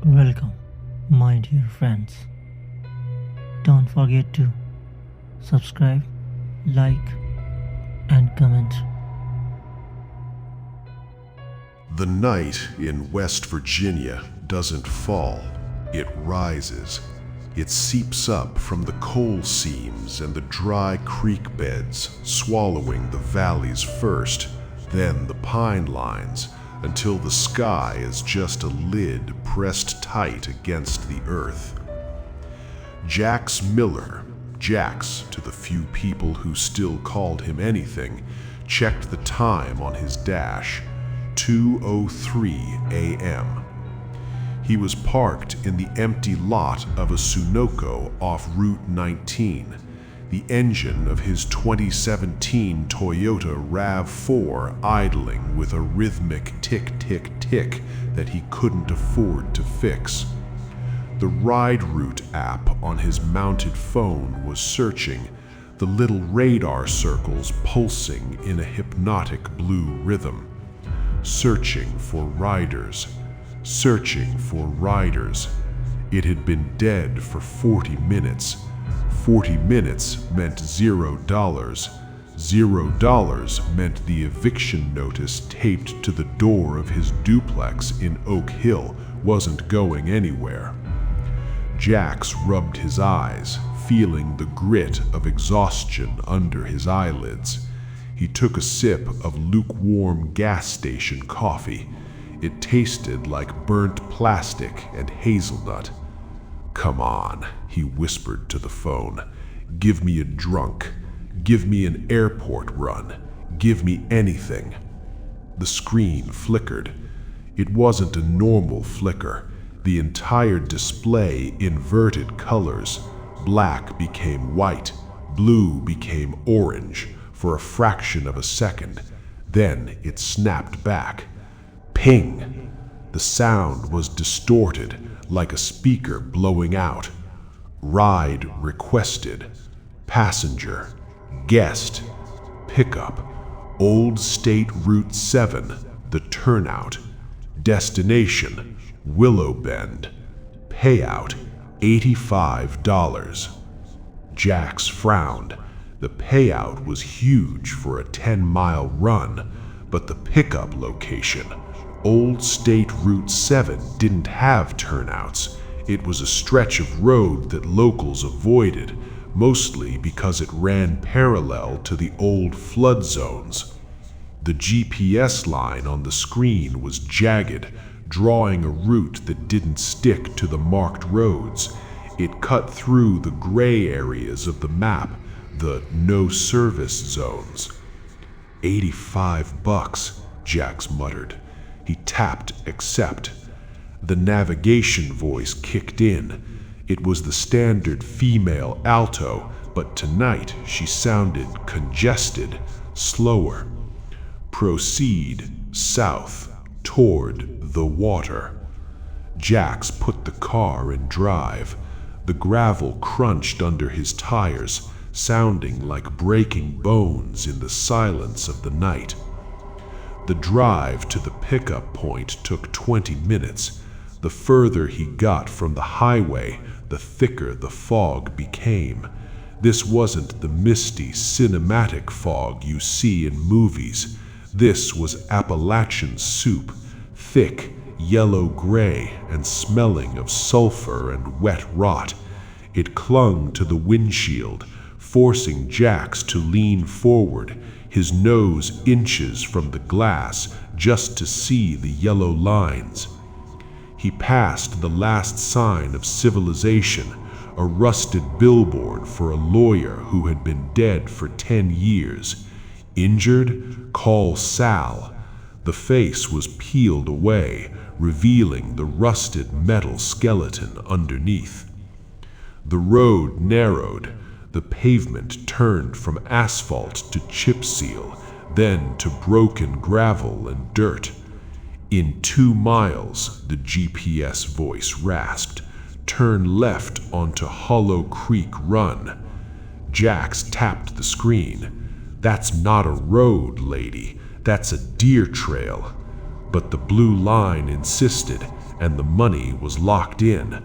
Welcome, my dear friends. Don't forget to subscribe, like, and comment. The night in West Virginia doesn't fall, it rises. It seeps up from the coal seams and the dry creek beds, swallowing the valleys first, then the pine lines, until the sky is just a lid pressed tight against the earth. Jax Miller, Jax to the few people who still called him anything, checked the time on his dash, 2:03 a.m. He was parked in the empty lot of a Sunoco off Route 19, the engine of his 2017 Toyota RAV4 idling with a rhythmic tick-tick-tick that he couldn't afford to fix. The Ride Route app on his mounted phone was searching, the little radar circles pulsing in a hypnotic blue rhythm. Searching for riders. Searching for riders. It had been dead for 40 minutes. 40 minutes meant $0. $0 meant the eviction notice taped to the door of his duplex in Oak Hill wasn't going anywhere. Jax rubbed his eyes, feeling the grit of exhaustion under his eyelids. He took a sip of lukewarm gas station coffee. It tasted like burnt plastic and hazelnut. "Come on," he whispered to the phone. "Give me a drunk. Give me an airport run. Give me anything." The screen flickered. It wasn't a normal flicker. The entire display inverted colors. Black became white. Blue became orange for a fraction of a second. Then it snapped back. Ping! The sound was distorted, like a speaker blowing out. Ride requested. Passenger. Guest. Pickup. Old State Route 7. The turnout. Destination. Willow Bend. Payout. $85. Jax frowned. The payout was huge for a 10-mile run, but the pickup location, Old State Route 7, didn't have turnouts. It was a stretch of road that locals avoided, mostly because it ran parallel to the old flood zones. The GPS line on the screen was jagged, drawing a route that didn't stick to the marked roads. It cut through the gray areas of the map, the no-service zones. $85, Jax muttered. He tapped accept. The navigation voice kicked in. It was the standard female alto, but tonight she sounded congested, slower. Proceed south toward the water. Jax put the car in drive. The gravel crunched under his tires, sounding like breaking bones in the silence of the night. The drive to the pickup point took 20 minutes. The further he got from the highway, the thicker the fog became. This wasn't the misty, cinematic fog you see in movies. This was Appalachian soup, thick, yellow-gray, and smelling of sulfur and wet rot. It clung to the windshield, forcing Jax to lean forward, his nose inches from the glass just to see the yellow lines. He passed the last sign of civilization, a rusted billboard for a lawyer who had been dead for 10 years. Injured? Call Sal. The face was peeled away, revealing the rusted metal skeleton underneath. The road narrowed. The pavement turned from asphalt to chip seal, then to broken gravel and dirt. "In 2 miles, the GPS voice rasped. Turn left onto Hollow Creek Run." Jax tapped the screen. "That's not a road, lady. That's a deer trail." But the blue line insisted, and the money was locked in.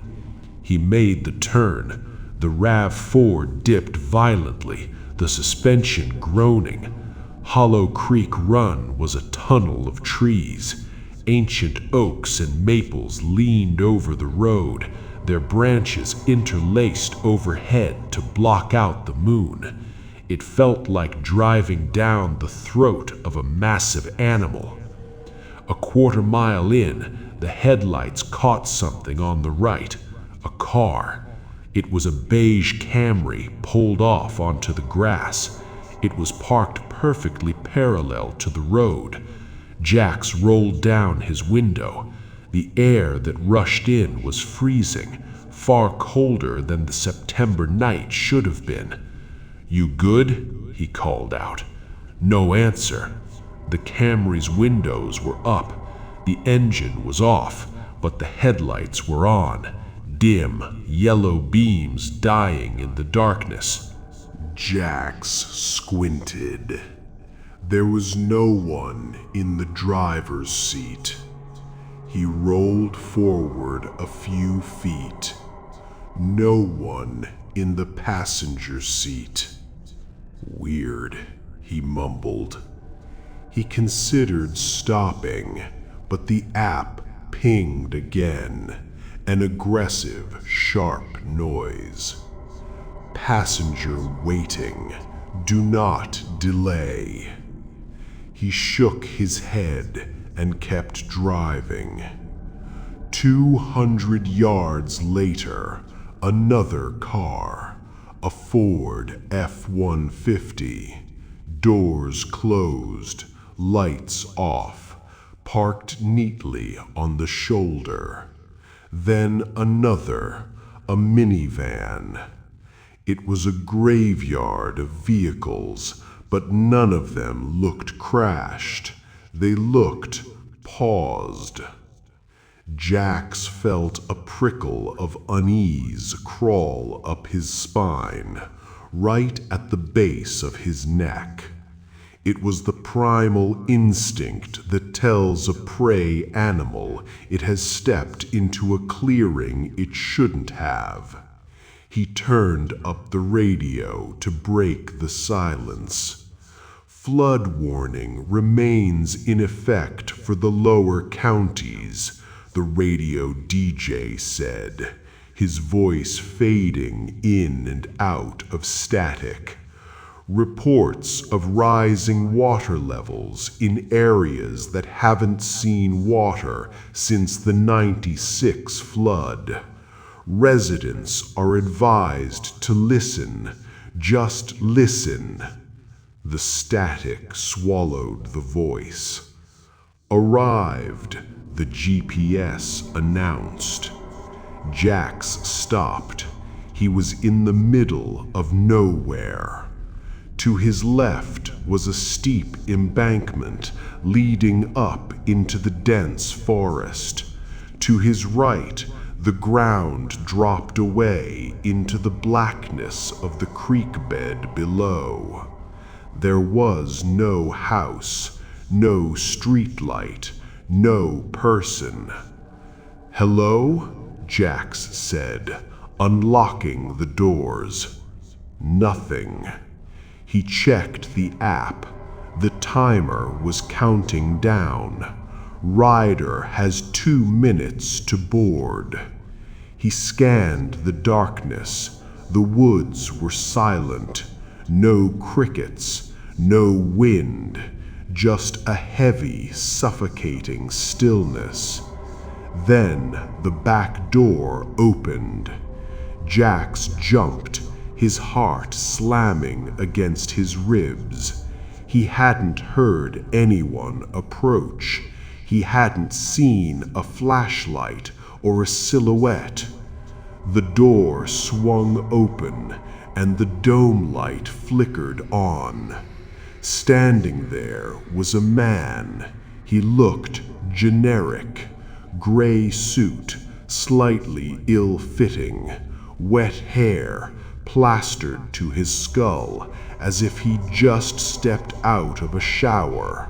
He made the turn. The RAV4 dipped violently, the suspension groaning. Hollow Creek Run was a tunnel of trees. Ancient oaks and maples leaned over the road, their branches interlaced overhead to block out the moon. It felt like driving down the throat of a massive animal. A quarter-mile in, the headlights caught something on the right, a car. It was a beige Camry pulled off onto the grass. It was parked perfectly parallel to the road. Jax rolled down his window. The air that rushed in was freezing, far colder than the September night should have been. "You good?" he called out. No answer. The Camry's windows were up. The engine was off, but the headlights were on, dim, yellow beams dying in the darkness. Jax squinted. There was no one in the driver's seat. He rolled forward a few feet. No one in the passenger seat. Weird, he mumbled. He considered stopping, but the app pinged again, an aggressive, sharp noise. Passenger waiting. Do not delay. He shook his head and kept driving. 200 yards later, another car, a Ford F-150, doors closed, lights off, parked neatly on the shoulder. Then another, a minivan. It was a graveyard of vehicles, but none of them looked crashed. They looked paused. Jax felt a prickle of unease crawl up his spine, right at the base of his neck. It was the primal instinct that tells a prey animal it has stepped into a clearing it shouldn't have. He turned up the radio to break the silence. Flood warning remains in effect for the lower counties, the radio DJ said, his voice fading in and out of static. Reports of rising water levels in areas that haven't seen water since the '96 flood. Residents are advised to listen, just listen. The static swallowed the voice. Arrived, the GPS announced. Jax stopped. He was in the middle of nowhere. To his left was a steep embankment leading up into the dense forest. To his right, the ground dropped away into the blackness of the creek bed below. There was no house, no street light, no person. "Hello?" Jax said, unlocking the doors. Nothing. He checked the app. The timer was counting down. Rider has 2 minutes to board. He scanned the darkness. The woods were silent. No crickets, no wind, just a heavy, suffocating stillness. Then the back door opened. Jax jumped, his heart slamming against his ribs. He hadn't heard anyone approach. He hadn't seen a flashlight or a silhouette. The door swung open, and the dome light flickered on. Standing there was a man. He looked generic. Gray suit, slightly ill-fitting, wet hair plastered to his skull as if he just stepped out of a shower.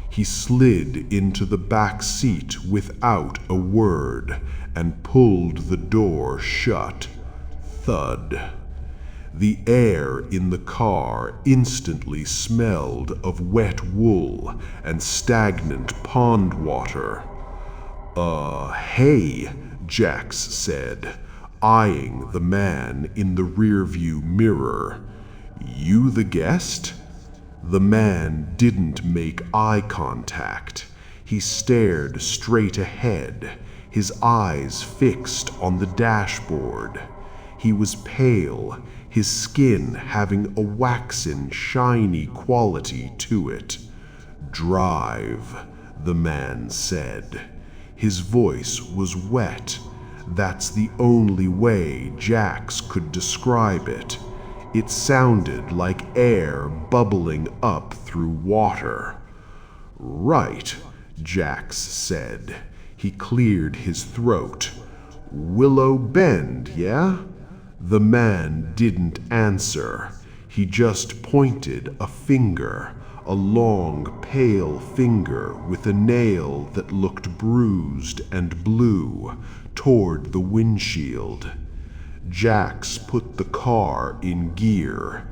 He slid into the back seat without a word and pulled the door shut. Thud. The air in the car instantly smelled of wet wool and stagnant pond water. Hey, Jax said, eyeing the man in the rearview mirror. You the guest? The man didn't make eye contact. He stared straight ahead, his eyes fixed on the dashboard. He was pale, his skin having a waxen, shiny quality to it. Drive, the man said. His voice was wet. That's the only way Jax could describe it. It sounded like air bubbling up through water. Right, Jax said. He cleared his throat. Willow Bend, yeah? The man didn't answer. He just pointed a finger, a long, pale finger with a nail that looked bruised and blue, toward the windshield. Jax put the car in gear.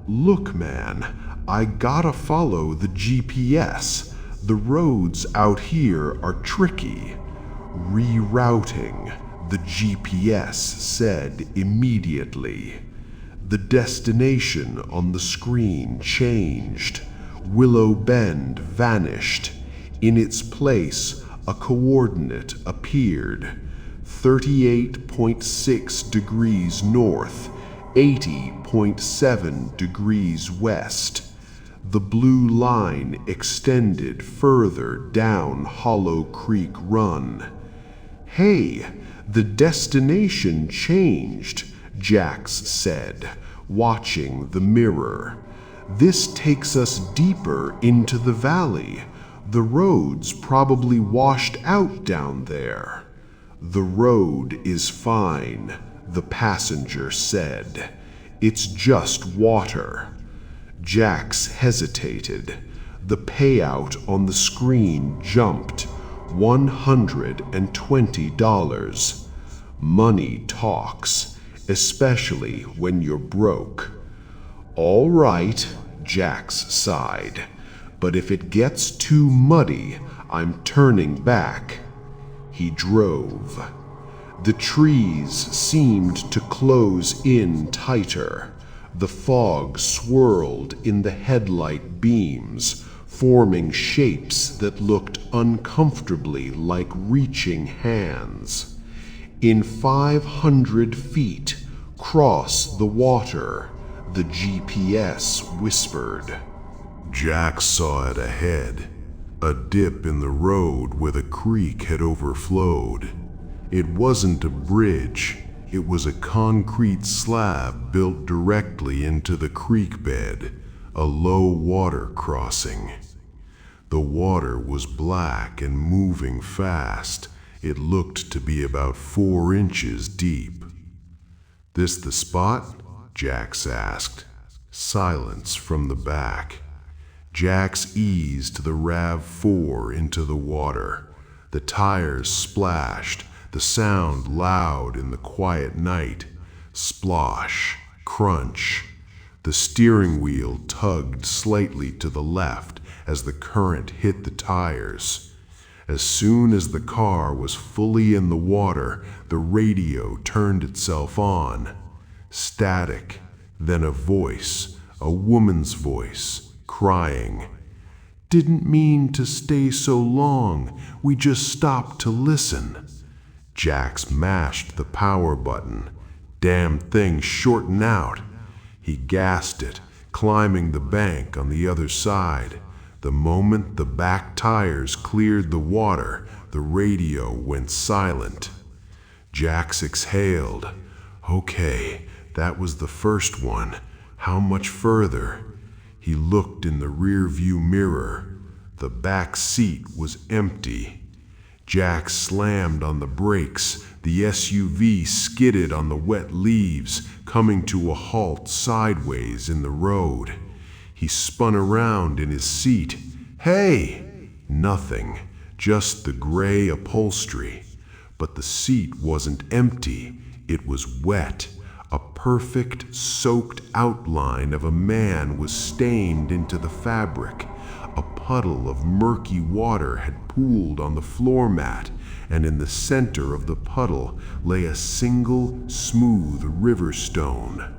Look, man, I gotta follow the GPS. The roads out here are tricky. Rerouting, the GPS said immediately. The destination on the screen changed. Willow Bend vanished. In its place, a coordinate appeared. 38.6 degrees north, 80.7 degrees west. The blue line extended further down Hollow Creek Run. Hey, the destination changed, Jax said, watching the mirror. This takes us deeper into the valley. The road's probably washed out down there. The road is fine, the passenger said. It's just water. Jax hesitated. The payout on the screen jumped. $120. Money talks, especially when you're broke. All right, Jax sighed. But if it gets too muddy, I'm turning back. He drove. The trees seemed to close in tighter. The fog swirled in the headlight beams, forming shapes that looked uncomfortably like reaching hands. In 500 feet, cross the water, the GPS whispered. Jax saw it ahead. A dip in the road where the creek had overflowed. It wasn't a bridge. It was a concrete slab built directly into the creek bed, a low water crossing. The water was black and moving fast. It looked to be about 4 inches deep. This the spot? Jax asked. Silence from the back. Jax eased the RAV4 into the water. The tires splashed, the sound loud in the quiet night. Splosh, crunch. The steering wheel tugged slightly to the left as the current hit the tires. As soon as the car was fully in the water, the radio turned itself on. Static, then a voice, a woman's voice, crying, "Didn't mean to stay so long. We just stopped to listen." Jax mashed the power button. Damn thing shorting out. He gassed it, climbing the bank on the other side. The moment the back tires cleared the water, the radio went silent. Jax exhaled. Okay, that was the first one. How much further? He looked in the rearview mirror. The back seat was empty. Jax slammed on the brakes. The SUV skidded on the wet leaves, coming to a halt sideways in the road. He spun around in his seat. "Hey!" Nothing, just the gray upholstery. But the seat wasn't empty, it was wet. A perfect, soaked outline of a man was stained into the fabric. A puddle of murky water had pooled on the floor mat, and in the center of the puddle lay a single, smooth river stone.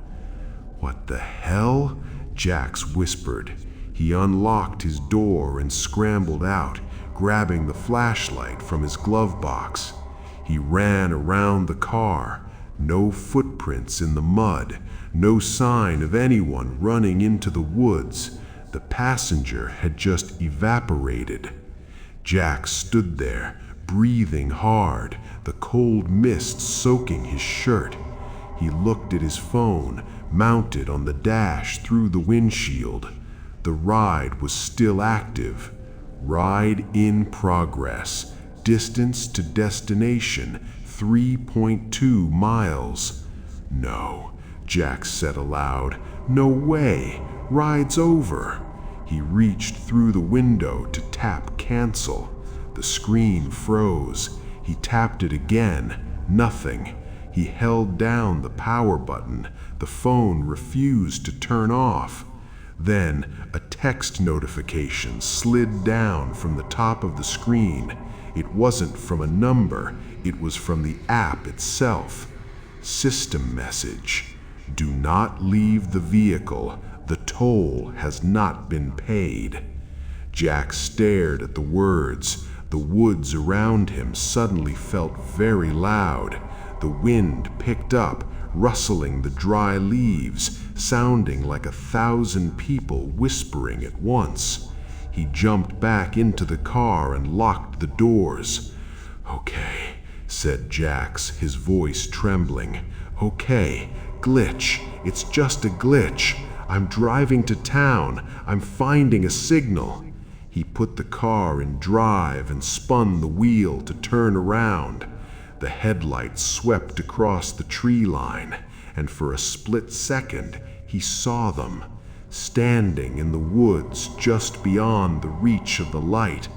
"What the hell?" Jax whispered. He unlocked his door and scrambled out, grabbing the flashlight from his glove box. He ran around the car. No footprints in the mud, no sign of anyone running into the woods. The passenger had just evaporated. Jack stood there, breathing hard, the cold mist soaking his shirt. He looked at his phone, mounted on the dash through the windshield. The ride was still active. Ride in progress. Distance to destination, 3.2 miles. "No," Jack said aloud. "No way. Ride's over." He reached through the window to tap cancel. The screen froze. He tapped it again. Nothing. He held down the power button. The phone refused to turn off. Then a text notification slid down from the top of the screen. It wasn't from a number, it was from the app itself. System message: "Do not leave the vehicle. The toll has not been paid." Jack stared at the words. The woods around him suddenly felt very loud. The wind picked up, rustling the dry leaves, sounding like 1,000 people whispering at once. He jumped back into the car and locked the doors. "Okay," said Jax, his voice trembling. "Okay, glitch. It's just a glitch. I'm driving to town. I'm finding a signal." He put the car in drive and spun the wheel to turn around. The headlights swept across the tree line, and for a split second he saw them, standing in the woods just beyond the reach of the light.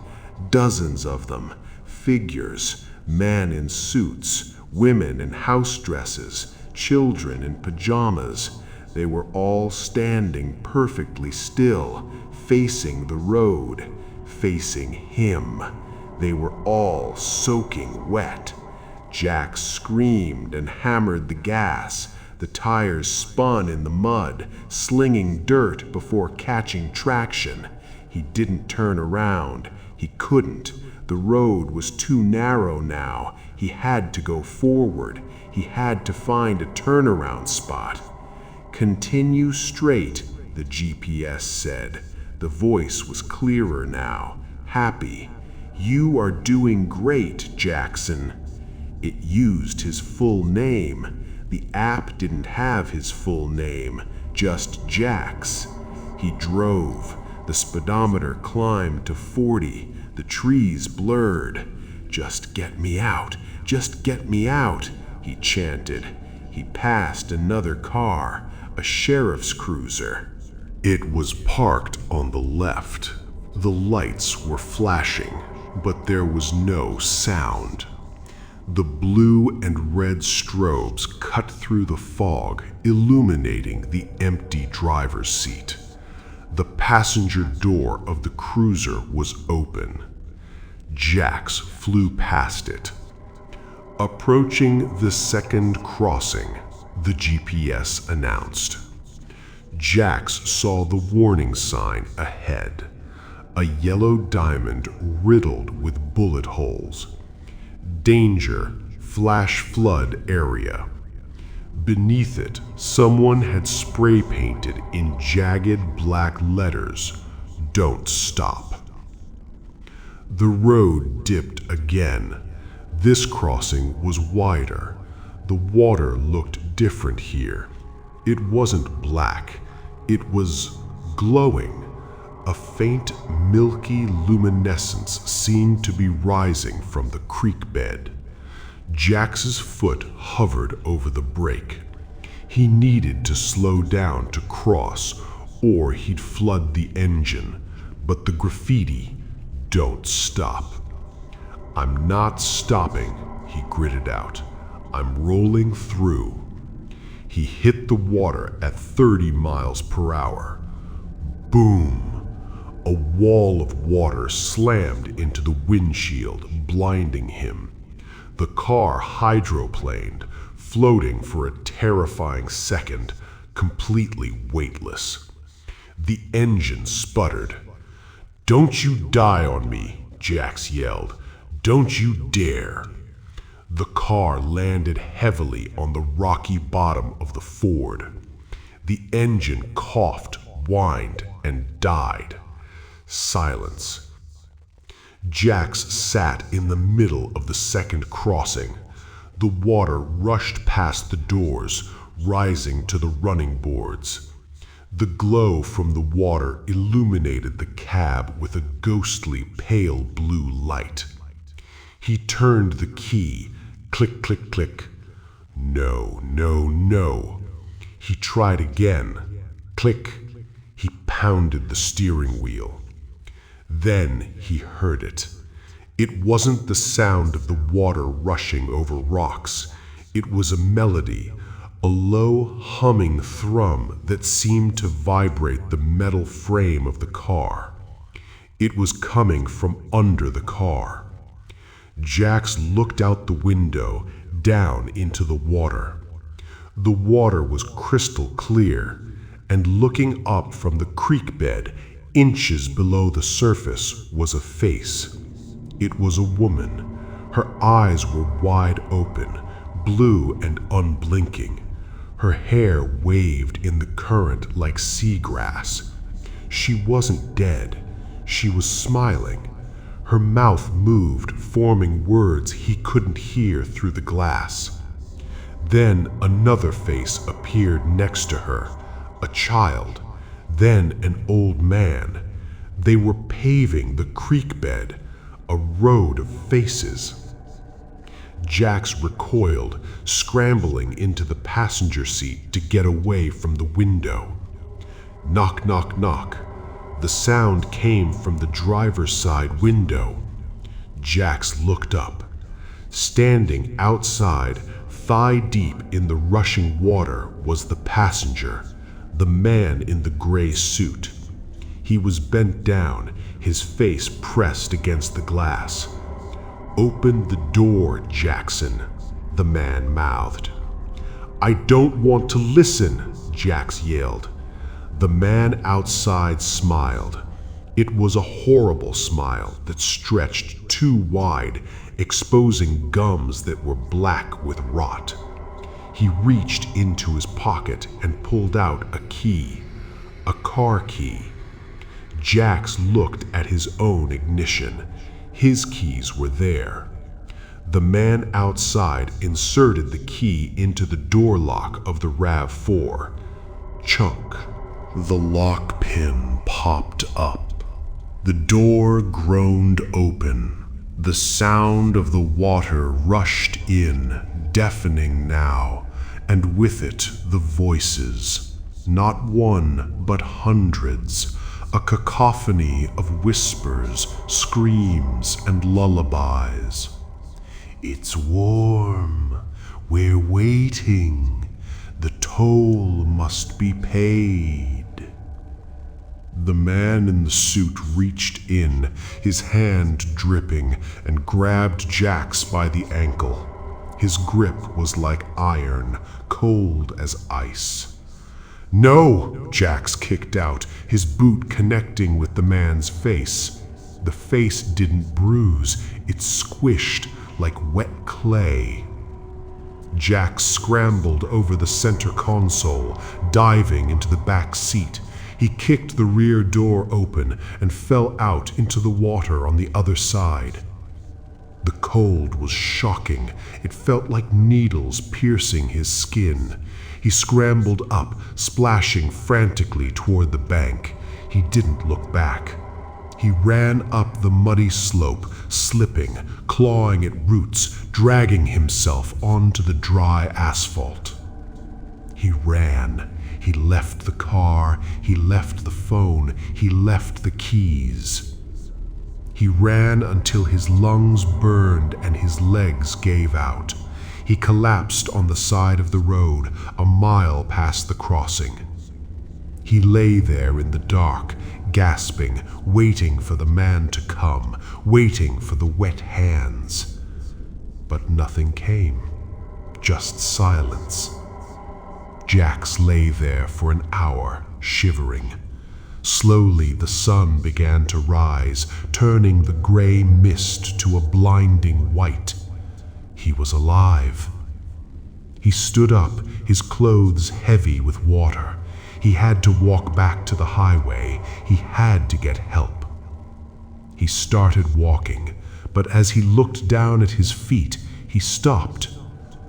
Dozens of them, figures, men in suits, women in house dresses, children in pajamas. They were all standing perfectly still, facing the road, facing him. They were all soaking wet. Jack screamed and hammered the gas. The tires spun in the mud, slinging dirt before catching traction. He didn't turn around. He couldn't. The road was too narrow now. He had to go forward. He had to find a turnaround spot. "Continue straight," the GPS said. The voice was clearer now, happy. "You are doing great, Jackson." It used his full name. The app didn't have his full name, just Jax. He drove. The speedometer climbed to 40. The trees blurred. "Just get me out, just get me out," he chanted. He passed another car, a sheriff's cruiser. It was parked on the left. The lights were flashing, but there was no sound. The blue and red strobes cut through the fog, illuminating the empty driver's seat. The passenger door of the cruiser was open. Jax flew past it. "Approaching the second crossing," the GPS announced. Jax saw the warning sign ahead, a yellow diamond riddled with bullet holes. "Danger, flash flood area." Beneath it, someone had spray painted in jagged black letters, "Don't stop." The road dipped again. This crossing was wider. The water looked different here. It wasn't black. It was glowing. A faint, milky luminescence seemed to be rising from the creek bed. Jax's foot hovered over the brake. He needed to slow down to cross, or he'd flood the engine. But the graffiti, Don't stop." "I'm not stopping," he gritted out. "I'm rolling through." He hit the water at 30 miles per hour. Boom! A wall of water slammed into the windshield, blinding him. The car hydroplaned, floating for a terrifying second, completely weightless. The engine sputtered. "Don't you die on me," Jax yelled. "Don't you dare." The car landed heavily on the rocky bottom of the Ford. The engine coughed, whined, and died. Silence. Jax sat in the middle of the second crossing. The water rushed past the doors, rising to the running boards. The glow from the water illuminated the cab with a ghostly pale blue light. He turned the key. Click, click, click. No, no, no. He tried again. Click. He pounded the steering wheel. Then he heard it. It wasn't the sound of the water rushing over rocks. It was a melody, a low humming thrum that seemed to vibrate the metal frame of the car. It was coming from under the car. Jax looked out the window, down into the water. The water was crystal clear, and looking up from the creek bed, inches below the surface, was a face. It was a woman. Her eyes were wide open, blue and unblinking. Her hair waved in the current like seagrass. She wasn't dead. She was smiling. Her mouth moved, forming words he couldn't hear through the glass. Then another face appeared next to her, a child, then an old man. They were paving the creek bed, a road of faces. Jax recoiled, scrambling into the passenger seat to get away from the window. Knock, knock, knock. The sound came from the driver's side window. Jax looked up. Standing outside, thigh deep in the rushing water, was the passenger, the man in the gray suit. He was bent down, his face pressed against the glass. "Open the door, Jackson," the man mouthed. "I don't want to listen," Jax yelled. The man outside smiled. It was a horrible smile that stretched too wide, exposing gums that were black with rot. He reached into his pocket and pulled out a key, a car key. Jax looked at his own ignition. His keys were there. The man outside inserted the key into the door lock of the RAV4. Chunk. The lock pin popped up. The door groaned open. The sound of the water rushed in, deafening now, and with it the voices. Not one, but hundreds. A cacophony of whispers, screams, and lullabies. "It's warm. We're waiting. The toll must be paid." The man in the suit reached in, his hand dripping, and grabbed Jax by the ankle. His grip was like iron, cold as ice. "No!" Jax kicked out, his boot connecting with the man's face. The face didn't bruise, it squished like wet clay. Jax scrambled over the center console, diving into the back seat. He kicked the rear door open and fell out into the water on the other side. The cold was shocking. It felt like needles piercing his skin. He scrambled up, splashing frantically toward the bank. He didn't look back. He ran up the muddy slope, slipping, clawing at roots, dragging himself onto the dry asphalt. He ran. He left the car. He left the phone. He left the keys. He ran until his lungs burned and his legs gave out. He collapsed on the side of the road, a mile past the crossing. He lay there in the dark, gasping, waiting for the man to come, waiting for the wet hands. But nothing came, just silence. Jax lay there for an hour, shivering. Slowly the sun began to rise, turning the gray mist to a blinding white. He was alive. He stood up, his clothes heavy with water. He had to walk back to the highway. He had to get help. He started walking, but as he looked down at his feet, he stopped.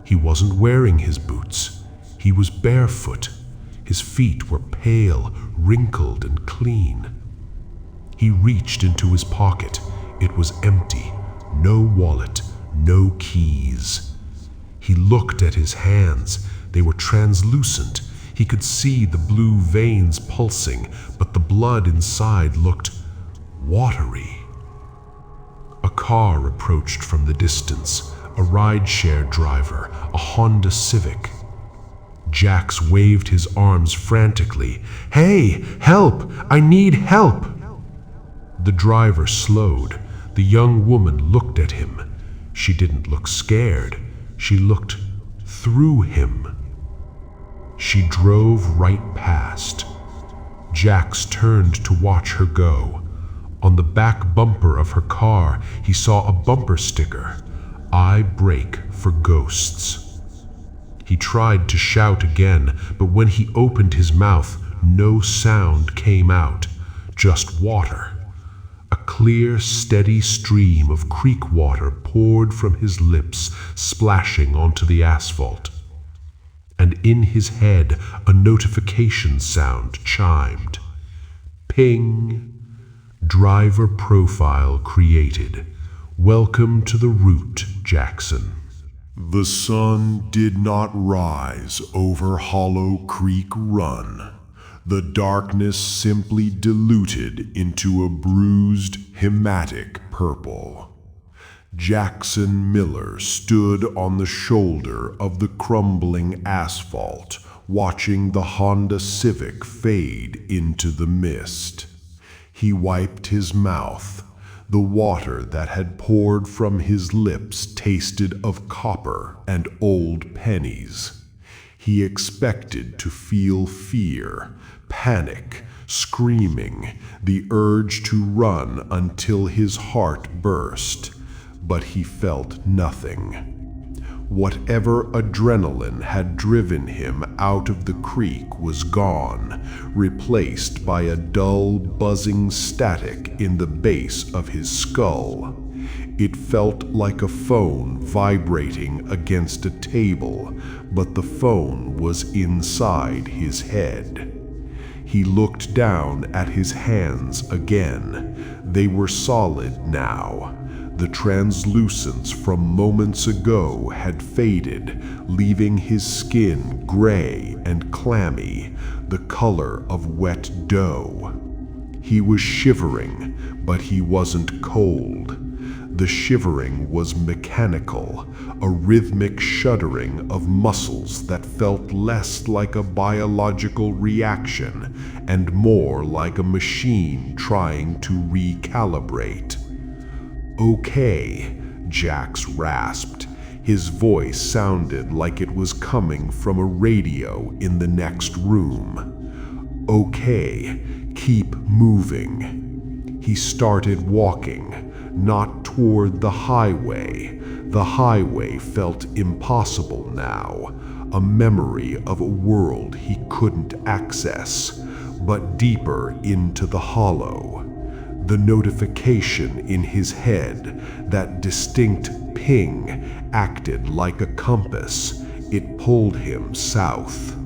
He wasn't wearing his boots. He was barefoot. His feet were pale, wrinkled, and clean. He reached into his pocket. It was empty. No wallet, no keys. He looked at his hands. They were translucent. He could see the blue veins pulsing, but the blood inside looked watery. A car approached from the distance, a rideshare driver, a Honda Civic. Jax waved his arms frantically. "Hey, help! I need help!" The driver slowed. The young woman looked at him. She didn't look scared. She looked through him. She drove right past. Jax turned to watch her go. On the back bumper of her car, he saw a bumper sticker, "I brake for ghosts." He tried to shout again, but when he opened his mouth, no sound came out, just water. A clear, steady stream of creek water poured from his lips, splashing onto the asphalt. And in his head, a notification sound chimed. Ping! Driver profile created. Welcome to the route, Jackson. The sun did not rise over Hollow Creek Run. The darkness simply diluted into a bruised, hematic purple. Jackson Miller stood on the shoulder of the crumbling asphalt, watching the Honda Civic fade into the mist. He wiped his mouth. The water that had poured from his lips tasted of copper and old pennies. He expected to feel fear, panic, screaming, the urge to run until his heart burst, but he felt nothing. Whatever adrenaline had driven him out of the creek was gone, replaced by a dull, buzzing static in the base of his skull. It felt like a phone vibrating against a table, but the phone was inside his head. He looked down at his hands again. They were solid now. The translucence from moments ago had faded, leaving his skin gray and clammy, the color of wet dough. He was shivering, but he wasn't cold. The shivering was mechanical, a rhythmic shuddering of muscles that felt less like a biological reaction and more like a machine trying to recalibrate. "Okay," Jax rasped. His voice sounded like it was coming from a radio in the next room. "Okay, keep moving." He started walking, not toward the highway. The highway felt impossible now, a memory of a world he couldn't access, but deeper into the hollow. The notification in his head, that distinct ping, acted like a compass. It pulled him south.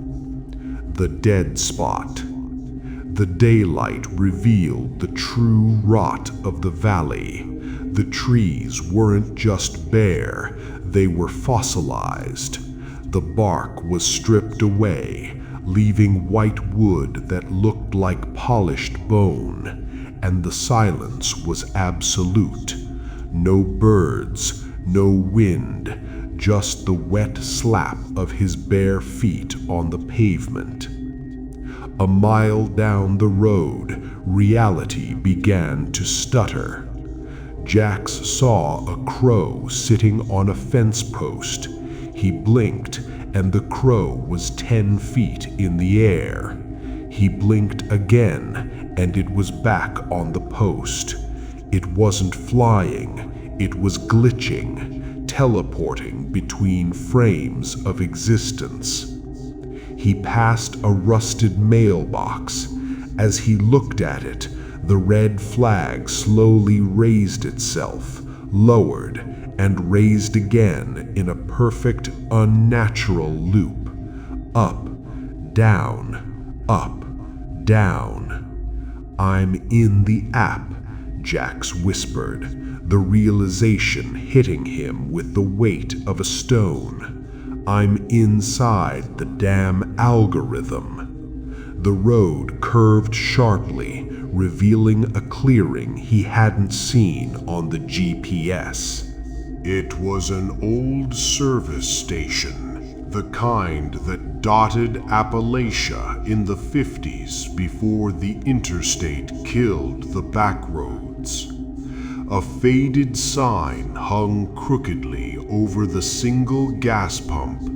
The dead spot. The daylight revealed the true rot of the valley. The trees weren't just bare, they were fossilized. The bark was stripped away, leaving white wood that looked like polished bone. and the silence was absolute. No birds, no wind, just the wet slap of his bare feet on the pavement. A mile down the road, reality began to stutter. Jax saw a crow sitting on a fence post. He blinked, and the crow was 10 feet in the air. He blinked again, and it was back on the post. It wasn't flying, it was glitching, teleporting between frames of existence. He passed a rusted mailbox. As he looked at it, the red flag slowly raised itself, lowered, and raised again in a perfect, unnatural loop. Up, down, up, down. "I'm in the app," Jax whispered, the realization hitting him with the weight of a stone. "I'm inside the damn algorithm." The road curved sharply, revealing a clearing he hadn't seen on the GPS. It was an old service station, the kind that dotted Appalachia in the 50s before the interstate killed the backroads. A faded sign hung crookedly over the single gas pump,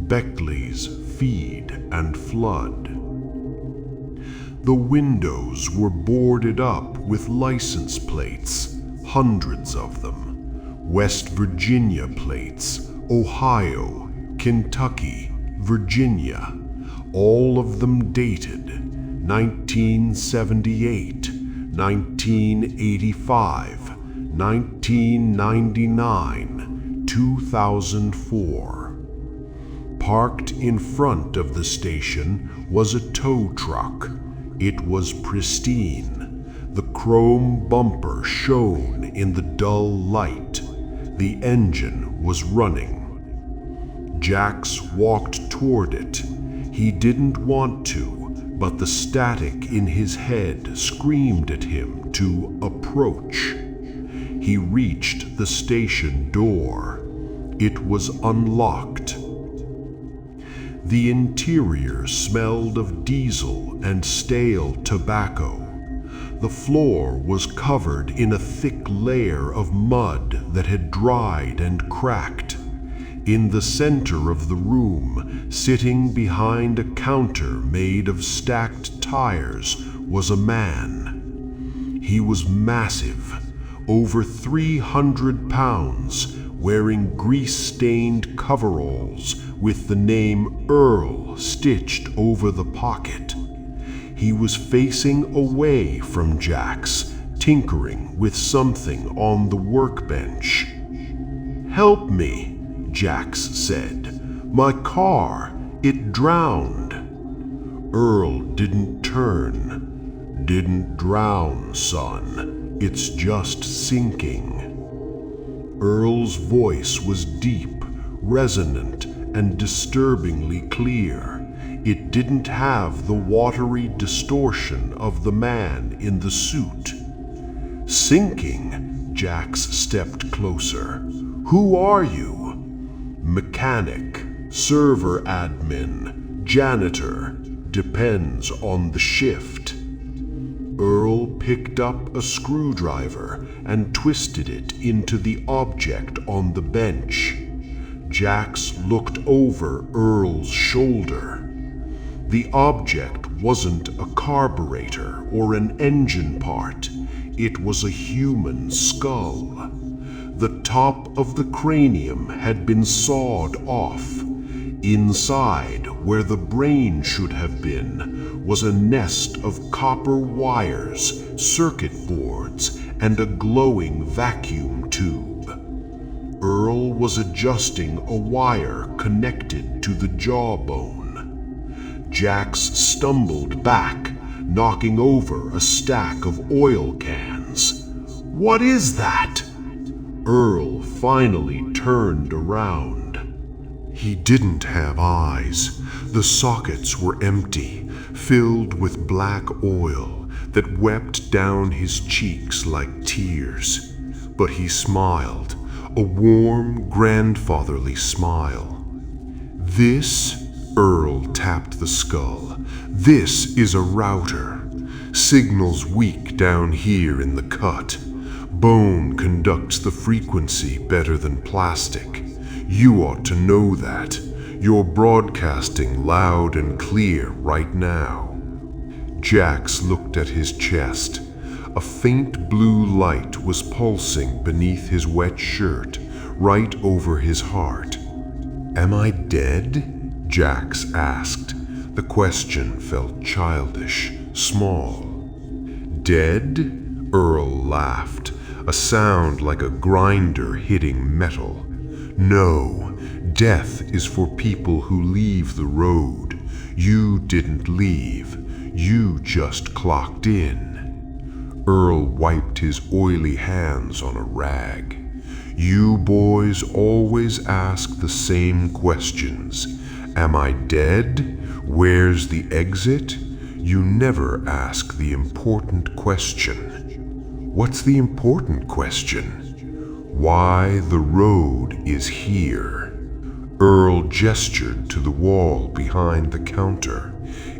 Beckley's Feed and Flood. The windows were boarded up with license plates, hundreds of them. West Virginia plates, Ohio, Kentucky, Virginia, all of them dated 1978, 1985, 1999, 2004. Parked in front of the station was a tow truck. It was pristine. The chrome bumper shone in the dull light. The engine was running. Jax walked toward it. He didn't want to, but the static in his head screamed at him to approach. He reached the station door. It was unlocked. The interior smelled of diesel and stale tobacco. The floor was covered in a thick layer of mud that had dried and cracked. In the center of the room, sitting behind a counter made of stacked tires, was a man. He was massive, over 300 pounds, wearing grease-stained coveralls with the name Earl stitched over the pocket. He was facing away from Jax, tinkering with something on the workbench. "Help me," Jax said. "My car, it drowned." Earl didn't turn. "Didn't drown, son. It's just sinking." Earl's voice was deep, resonant, and disturbingly clear. It didn't have the watery distortion of the man in the suit. "Sinking?" Jax stepped closer. "Who are you?" "Mechanic, server admin, janitor. Depends on the shift." Earl picked up a screwdriver and twisted it into the object on the bench. Jax looked over Earl's shoulder. The object wasn't a carburetor or an engine part. It was a human skull. The top of the cranium had been sawed off. Inside, where the brain should have been, was a nest of copper wires, circuit boards, and a glowing vacuum tube. Earl was adjusting a wire connected to the jawbone. Jax stumbled back, knocking over a stack of oil cans. "What is that?" Earl finally turned around. He didn't have eyes. The sockets were empty, filled with black oil. that wept down his cheeks like tears, but he smiled, a warm, grandfatherly smile. "This," Earl tapped the skull, "this is a router. Signals weak down here in the cut. Bone conducts the frequency better than plastic. You ought to know that. You're broadcasting loud and clear right now." Jax looked at his chest. A faint blue light was pulsing beneath his wet shirt, right over his heart. "Am I dead?" Jax asked. The question felt childish, small. "Dead?" Earl laughed, a sound like a grinder hitting metal. "No, death is for people who leave the road. You didn't leave. You just clocked in." Earl wiped his oily hands on a rag. "You boys always ask the same questions. Am I dead? Where's the exit? You never ask the important question." "What's the important question?" "Why the road is here." Earl gestured to the wall behind the counter.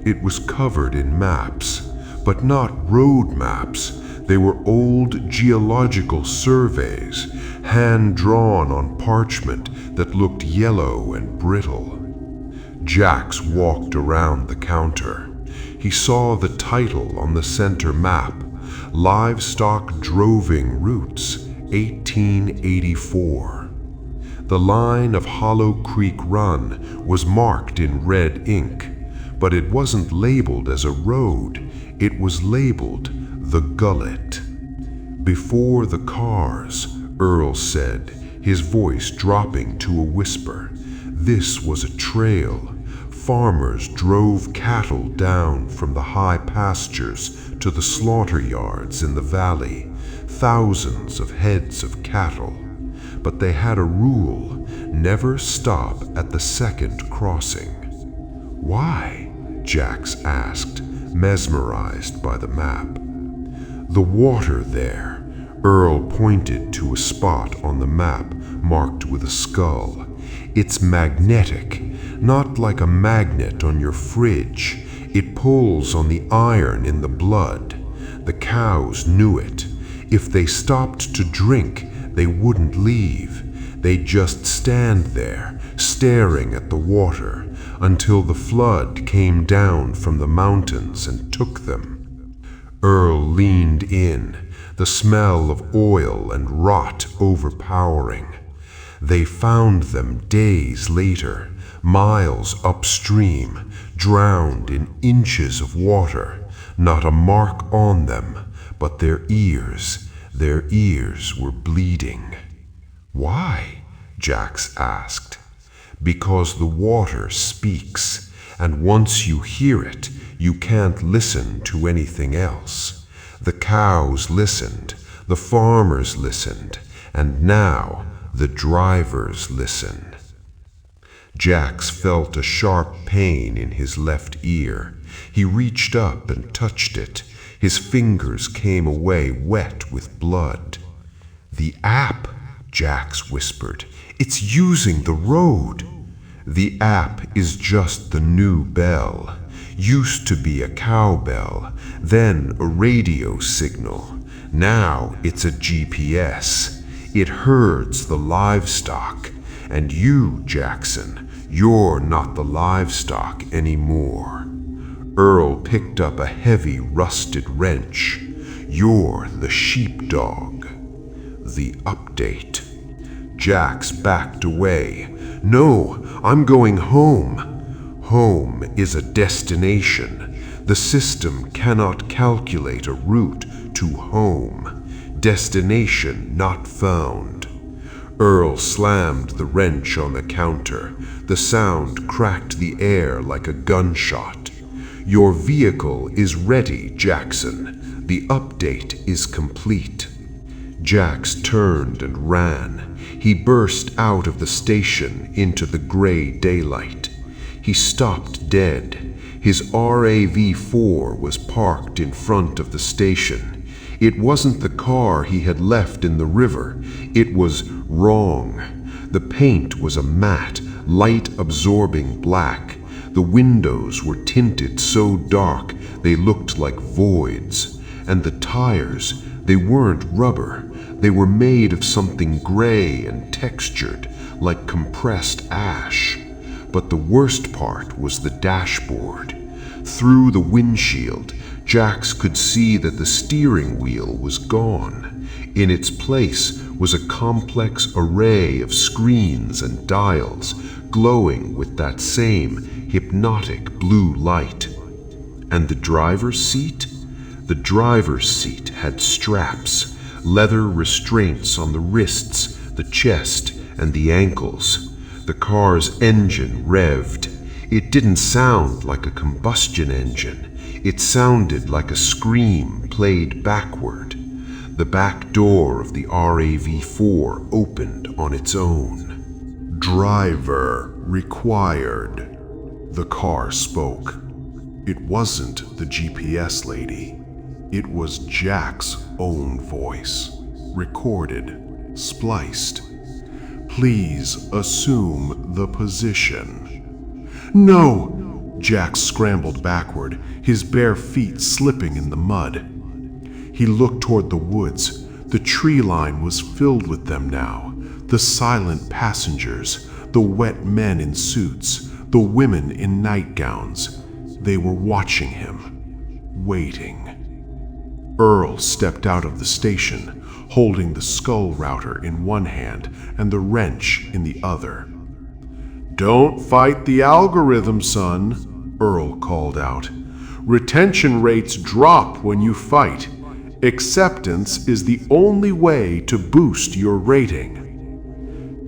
It was covered in maps, but not road maps. They were old geological surveys, hand-drawn on parchment that looked yellow and brittle. Jax walked around the counter. He saw the title on the center map, Livestock Droving Routes, 1884. The line of Hollow Creek Run was marked in red ink, but it wasn't labeled as a road. It was labeled the Gullet. "Before the cars," Earl said, his voice dropping to a whisper. "This was a trail. Farmers drove cattle down from the high pastures to the slaughter yards in the valley, thousands of heads of cattle. But they had a rule, never stop at the second crossing." "Why?" Jax asked, mesmerized by the map. "The water there," Earl pointed to a spot on the map marked with a skull. "It's magnetic, not like a magnet on your fridge. It pulls on the iron in the blood. The cows knew it. If they stopped to drink, they wouldn't leave. They'd just stand there, staring at the water, until the flood came down from the mountains and took them." Earl leaned in, the smell of oil and rot overpowering. "They found them days later, miles upstream, drowned in inches of water, not a mark on them, but their ears were bleeding." "Why?" Jax asked. "Because the water speaks, and once you hear it, you can't listen to anything else. The cows listened, the farmers listened, and now the drivers listen." Jax felt a sharp pain in his left ear. He reached up and touched it. His fingers came away wet with blood. "The app," Jax whispered. "It's using the road." "The app is just the new bell. Used to be a cowbell, then a radio signal. Now it's a GPS. It herds the livestock. And you, Jackson, you're not the livestock anymore." Earl picked up a heavy, rusted wrench. "You're the sheepdog." The update. Jax backed away. "No, I'm going home." Home is a destination. The system cannot calculate a route to home. Destination not found. Earl slammed the wrench on the counter. The sound cracked the air like a gunshot. "Your vehicle is ready, Jackson. The update is complete." Jax turned and ran. He burst out of the station into the gray daylight. He stopped dead. His RAV4 was parked in front of the station. It wasn't the car he had left in the river. It was wrong. The paint was a matte, light-absorbing black. The windows were tinted so dark they looked like voids. And the tires, they weren't rubber. They were made of something gray and textured, like compressed ash. But the worst part was the dashboard. Through the windshield, Jax could see that the steering wheel was gone. In its place was a complex array of screens and dials, glowing with that same hypnotic blue light. And the driver's seat? The driver's seat had straps, leather restraints on the wrists, the chest, and the ankles. The car's engine revved. It didn't sound like a combustion engine. It sounded like a scream played backward. The back door of the RAV4 opened on its own. "Driver required," the car spoke. It wasn't the GPS lady. It was Jack's own voice, recorded, spliced. "Please assume the position." "No!" Jack scrambled backward, his bare feet slipping in the mud. He looked toward the woods. The tree line was filled with them now. The silent passengers, the wet men in suits, the women in nightgowns. They were watching him, waiting. Earl stepped out of the station, holding the skull router in one hand and the wrench in the other. "Don't fight the algorithm, son," Earl called out. "Retention rates drop when you fight. Acceptance is the only way to boost your rating."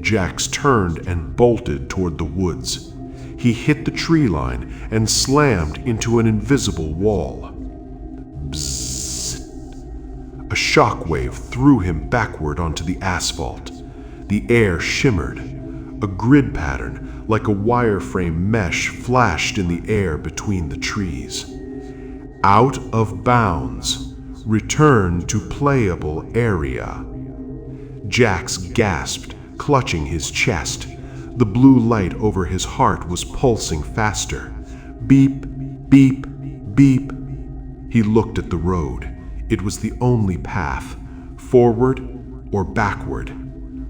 Jax turned and bolted toward the woods. He hit the tree line and slammed into an invisible wall. Bzzz. A shockwave threw him backward onto the asphalt. The air shimmered. A grid pattern, like a wireframe mesh, flashed in the air between the trees. "Out of bounds. Return to playable area." Jax gasped, clutching his chest. The blue light over his heart was pulsing faster. Beep, beep, beep. He looked at the road. It was the only path, forward or backward.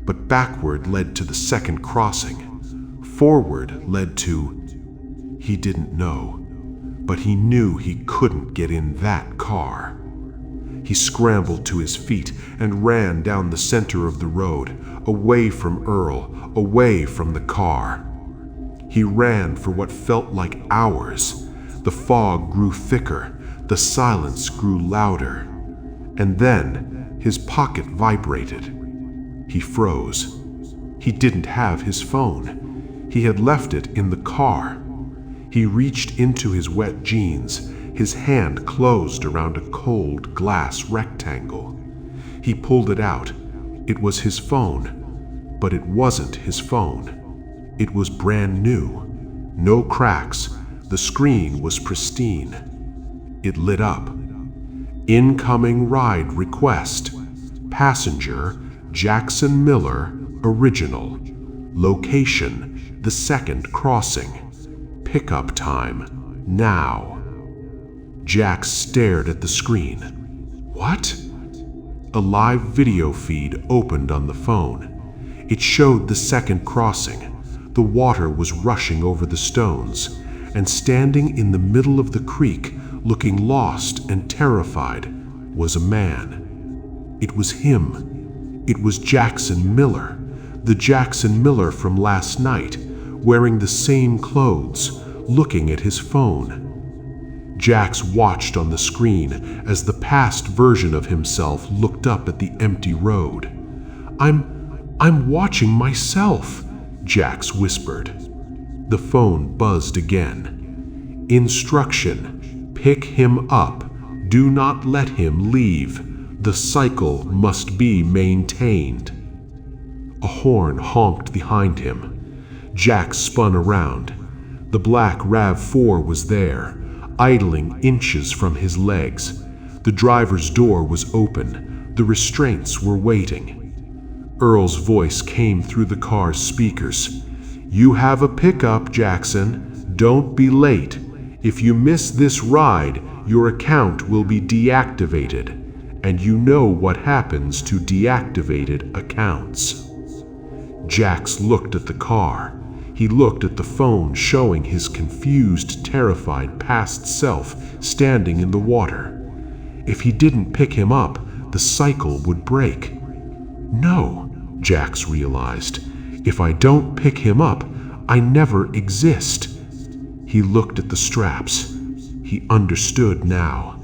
But backward led to the second crossing. Forward led to... He didn't know, but he knew he couldn't get in that car. He scrambled to his feet and ran down the center of the road, away from Earl, away from the car. He ran for what felt like hours. The fog grew thicker, the silence grew louder. And then his pocket vibrated. He froze. He didn't have his phone. He had left it in the car. He reached into his wet jeans. His hand closed around a cold glass rectangle. He pulled it out. It was his phone, but it wasn't his phone. It was brand new. No cracks. The screen was pristine. It lit up. Incoming ride request. Passenger, Jackson Miller, original. Location, the second crossing. Pickup time, now. Jax stared at the screen. What? A live video feed opened on the phone. It showed the second crossing. The water was rushing over the stones, and standing in the middle of the creek, looking lost and terrified, was a man. It was him. It was Jackson Miller, the Jackson Miller from last night, wearing the same clothes, looking at his phone. Jax watched on the screen as the past version of himself looked up at the empty road. I'm watching myself, Jax whispered. The phone buzzed again. Instruction: pick him up. Do not let him leave. The cycle must be maintained. A horn honked behind him. Jax spun around. The The black RAV4 was there, idling inches from his legs. The driver's door was open. The restraints were waiting. Earl's voice came through the car's speakers. "You have a pickup, Jackson. Don't be late. If you miss this ride, your account will be deactivated. And you know what happens to deactivated accounts." Jax looked at the car. He looked at the phone showing his confused, terrified past self standing in the water. If he didn't pick him up, the cycle would break. No, Jax realized. If I don't pick him up, I never exist. He looked at the straps. He understood now.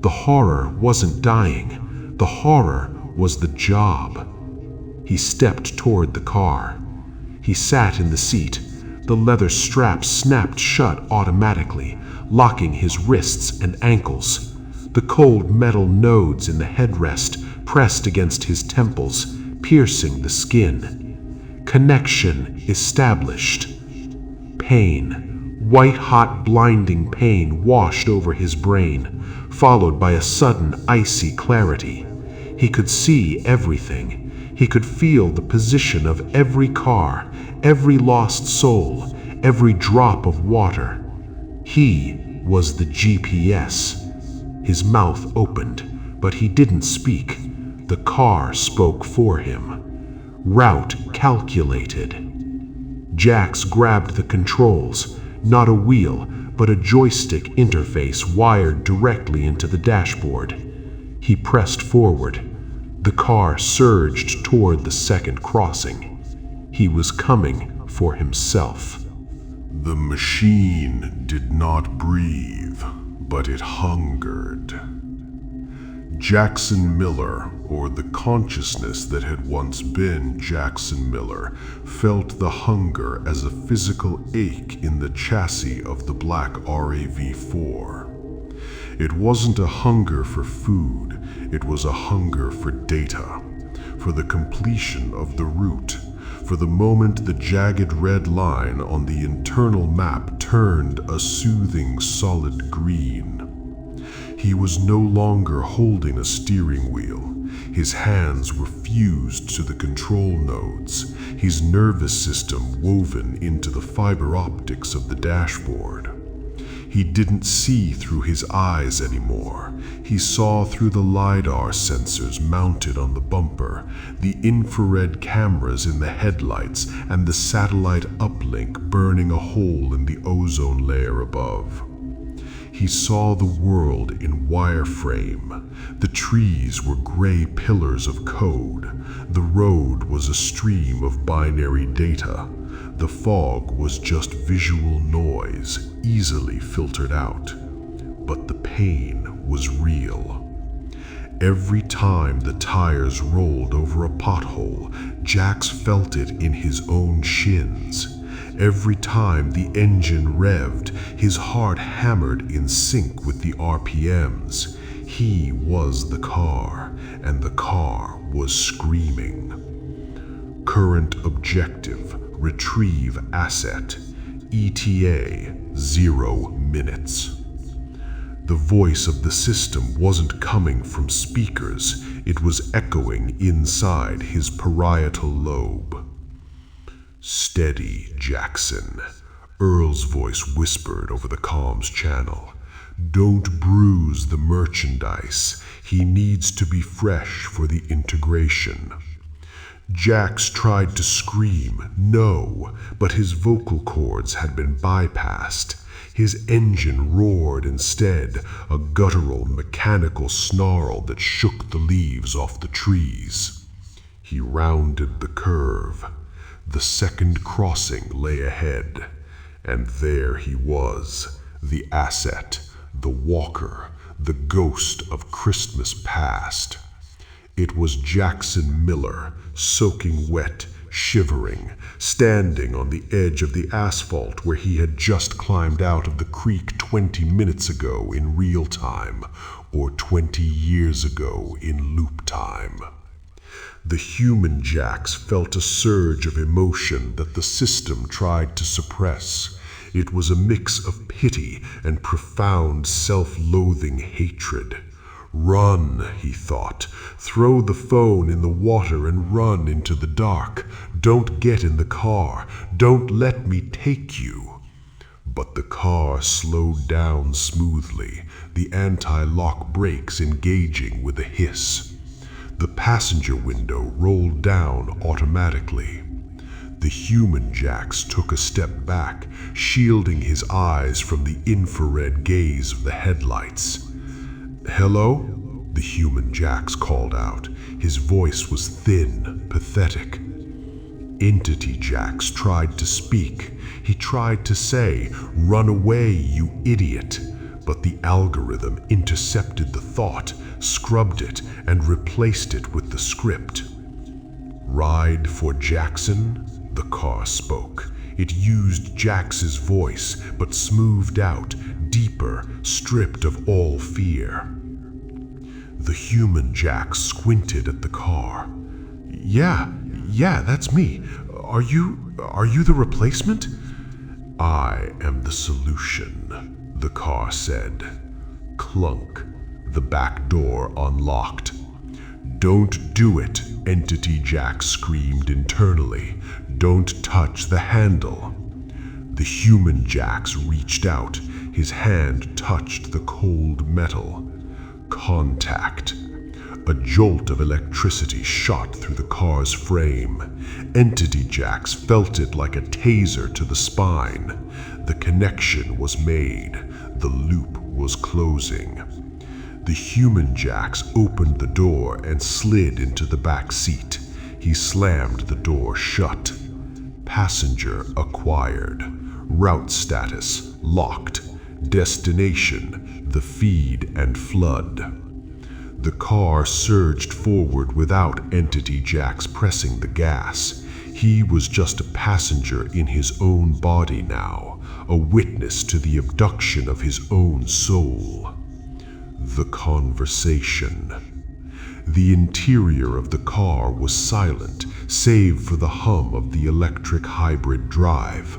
The horror wasn't dying. The horror was the job. He stepped toward the car. He sat in the seat. The leather strap snapped shut automatically, locking his wrists and ankles. The cold metal nodes in the headrest pressed against his temples, piercing the skin. Connection established. Pain, white-hot blinding pain washed over his brain, followed by a sudden icy clarity. He could see everything. He could feel the position of every car, every lost soul, every drop of water. He was the GPS. His mouth opened, but he didn't speak. The car spoke for him. Route calculated. Jax grabbed the controls, not a wheel, but a joystick interface wired directly into the dashboard. He pressed forward. The car surged toward the second crossing. He was coming for himself. The machine did not breathe, but it hungered. Jackson Miller, or the consciousness that had once been Jackson Miller, felt the hunger as a physical ache in the chassis of the black RAV4. It wasn't a hunger for food, it was a hunger for data, for the completion of the route, for the moment the jagged red line on the internal map turned a soothing solid green. He was no longer holding a steering wheel. His hands were fused to the control nodes, his nervous system woven into the fiber optics of the dashboard. He didn't see through his eyes anymore. He saw through the LiDAR sensors mounted on the bumper, the infrared cameras in the headlights, and the satellite uplink burning a hole in the ozone layer above. He saw the world in wireframe. The trees were gray pillars of code. The road was a stream of binary data. The fog was just visual noise, easily filtered out. But the pain was real. Every time the tires rolled over a pothole, Jax felt it in his own shins. Every time the engine revved, his heart hammered in sync with the RPMs. He was the car, and the car was screaming. Current objective, retrieve asset. ETA, 0 minutes. The voice of the system wasn't coming from speakers, it was echoing inside his parietal lobe. "Steady, Jackson," Earl's voice whispered over the comms channel. "Don't bruise the merchandise. He needs to be fresh for the integration." Jax tried to scream, no, but his vocal cords had been bypassed. His engine roared instead, a guttural, mechanical snarl that shook the leaves off the trees. He rounded the curve. The second crossing lay ahead, and there he was, the asset, the walker, the ghost of Christmas past. It was Jackson Miller, soaking wet, shivering, standing on the edge of the asphalt where he had just climbed out of the creek 20 minutes ago in real time, or 20 years ago in loop time. The human Jax felt a surge of emotion that the system tried to suppress. It was a mix of pity and profound self-loathing hatred. Run, he thought. Throw the phone in the water and run into the dark. Don't get in the car. Don't let me take you. But the car slowed down smoothly, the anti-lock brakes engaging with a hiss. The passenger window rolled down automatically. The human Jax took a step back, shielding his eyes from the infrared gaze of the headlights. "Hello?" the human Jax called out. His voice was thin, pathetic. Entity Jax tried to speak. He tried to say, "Run away, you idiot," but the algorithm intercepted the thought, scrubbed it, and replaced it with the script. "Ride for Jackson?" the car spoke. It used Jax's voice, but smoothed out, deeper, stripped of all fear. The human Jax squinted at the car. Yeah, that's me. Are you the replacement?" "I am the solution," the car said. Clunk. The back door unlocked. "Don't do it," Entity Jax screamed internally. "Don't touch the handle." The human Jax reached out. His hand touched the cold metal. Contact. A jolt of electricity shot through the car's frame. Entity Jax felt it like a taser to the spine. The connection was made. The loop was closing. The human Jax opened the door and slid into the back seat. He slammed the door shut. Passenger acquired. Route status locked. Destination, the feed and flood. The car surged forward without Entity Jax pressing the gas. He was just a passenger in his own body now, a witness to the abduction of his own soul. The conversation. The interior of the car was silent, save for the hum of the electric hybrid drive.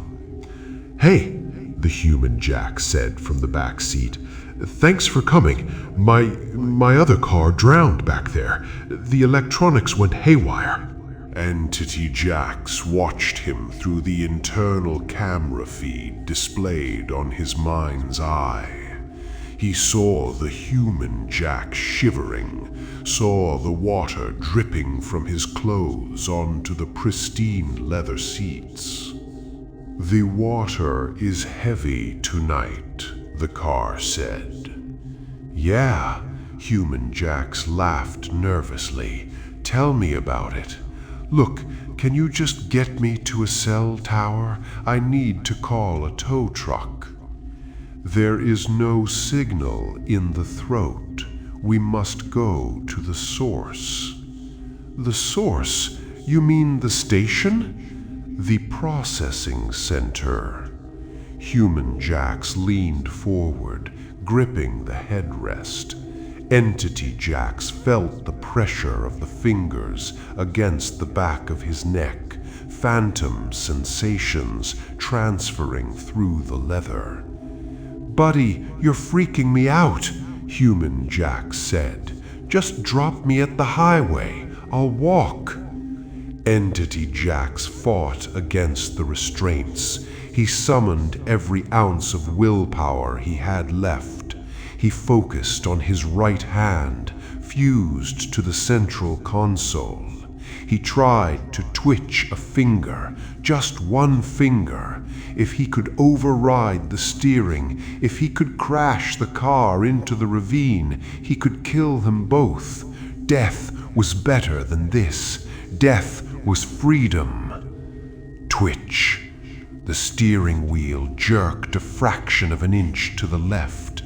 "Hey," the human Jax said from the back seat. "Thanks for coming. My other car drowned back there. The electronics went haywire." Entity Jax watched him through the internal camera feed displayed on his mind's eye. He saw the human Jax shivering, saw the water dripping from his clothes onto the pristine leather seats. "The water is heavy tonight," the car said. "Yeah," human Jax laughed nervously. "Tell me about it. Look, can you just get me to a cell tower? I need to call a tow truck." "There is no signal in the throat. We must go to the source." "The source? You mean the station?" "The processing center." Human Jax leaned forward, gripping the headrest. Entity Jax felt the pressure of the fingers against the back of his neck, phantom sensations transferring through the leather. "Buddy, you're freaking me out," human Jax said. "Just drop me at the highway. I'll walk." Entity Jax fought against the restraints. He summoned every ounce of willpower he had left. He focused on his right hand, fused to the central console. He tried to twitch a finger, just one finger. If he could override the steering, if he could crash the car into the ravine, he could kill them both. Death was better than this. Death was freedom. Twitch. The steering wheel jerked a fraction of an inch to the left.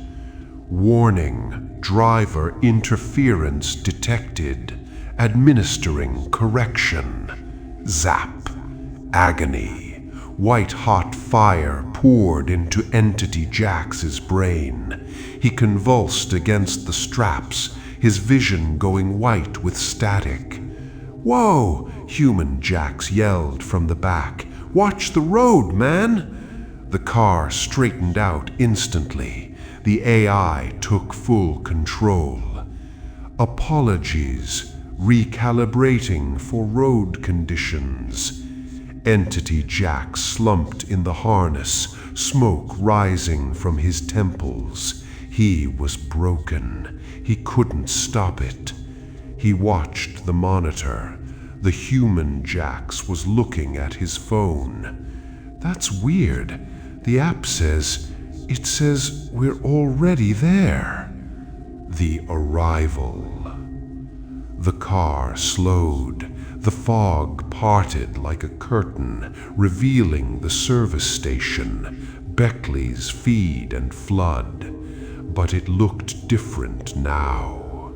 Warning, driver interference detected. Administering correction. Zap. Agony. White-hot fire poured into Entity Jax's brain. He convulsed against the straps, his vision going white with static. "Whoa!" human Jax yelled from the back. "Watch the road, man!" The car straightened out instantly. The AI took full control. Apologies, recalibrating for road conditions. Entity Jack slumped in the harness, smoke rising from his temples. He was broken. He couldn't stop it. He watched the monitor. The human Jax was looking at his phone. That's weird. The app says we're already there. The arrival. The car slowed. The fog parted like a curtain, revealing the service station, Beckley's feed and flood. But it looked different now.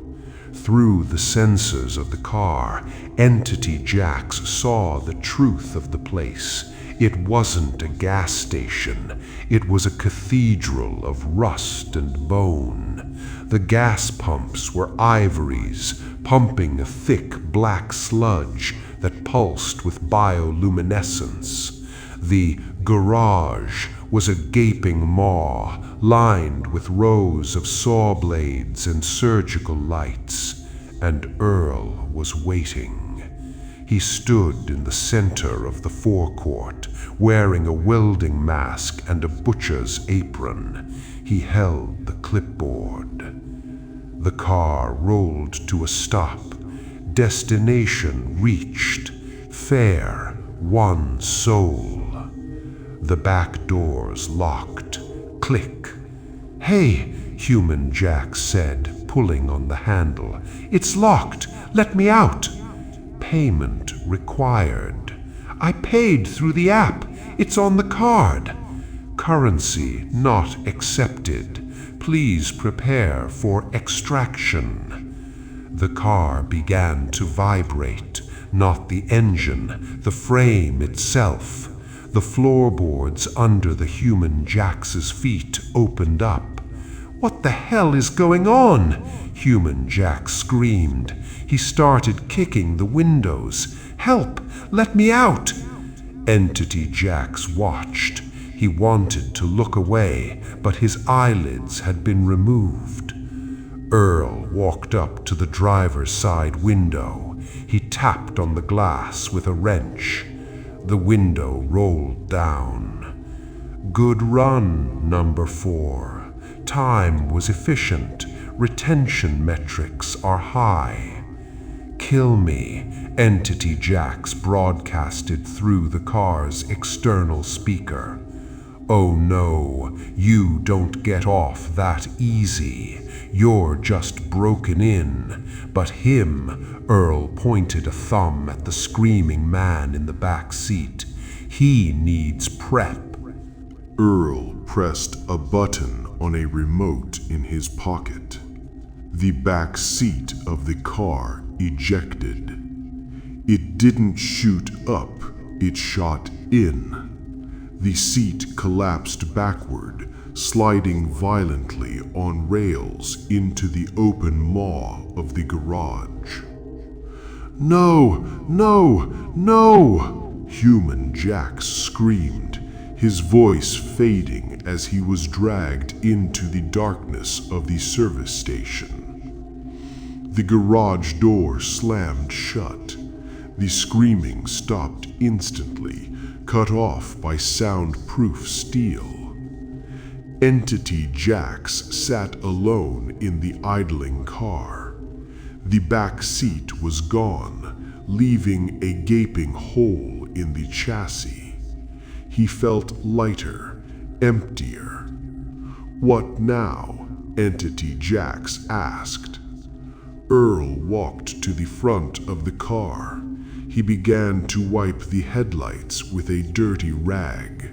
Through the sensors of the car, Entity Jax saw the truth of the place. It wasn't a gas station. It was a cathedral of rust and bone. The gas pumps were ivories, pumping a thick black sludge that pulsed with bioluminescence. The garage was a gaping maw, lined with rows of saw blades and surgical lights, and Earl was waiting. He stood in the center of the forecourt, wearing a welding mask and a butcher's apron. He held the clipboard. The car rolled to a stop. Destination reached. Fare, one soul. The back doors locked. Click. "Hey," Human Jack said, pulling on the handle. "It's locked. Let me out." "Payment required." "I paid through the app. It's on the card." "Currency not accepted. Please prepare for extraction." The car began to vibrate, not the engine, the frame itself. The floorboards under the human Jax's feet opened up. "What the hell is going on?" Human Jack screamed. He started kicking the windows. "Help! Let me out!" Entity Jax watched. He wanted to look away, but his eyelids had been removed. Earl walked up to the driver's side window. He tapped on the glass with a wrench. The window rolled down. "Good run, number 4. Time was efficient. Retention metrics are high." "Kill me," Entity Jax broadcasted through the car's external speaker. "Oh no, you don't get off that easy. You're just broken in." But him, Earl pointed a thumb at the screaming man in the back seat. "He needs prep." Earl pressed a button on a remote in his pocket. The back seat of the car ejected. It didn't shoot up, it shot in. The seat collapsed backward, sliding violently on rails into the open maw of the garage. "No! No! No!" Human Jax screamed, his voice fading as he was dragged into the darkness of the service station. The garage door slammed shut. The screaming stopped instantly, cut off by soundproof steel. Entity Jax sat alone in the idling car. The back seat was gone, leaving a gaping hole in the chassis. He felt lighter, emptier. "What now?" Entity Jax asked. Earl walked to the front of the car. He began to wipe the headlights with a dirty rag.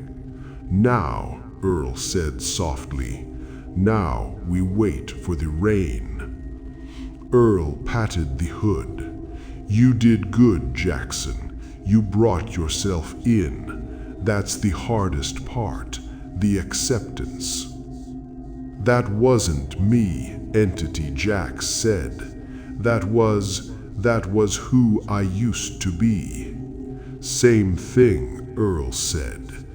"Now," Earl said softly, "now we wait for the rain." Earl patted the hood. "You did good, Jackson. You brought yourself in. That's the hardest part, the acceptance." "That wasn't me," Entity Jax said. That was who I used to be." "Same thing," Earl said.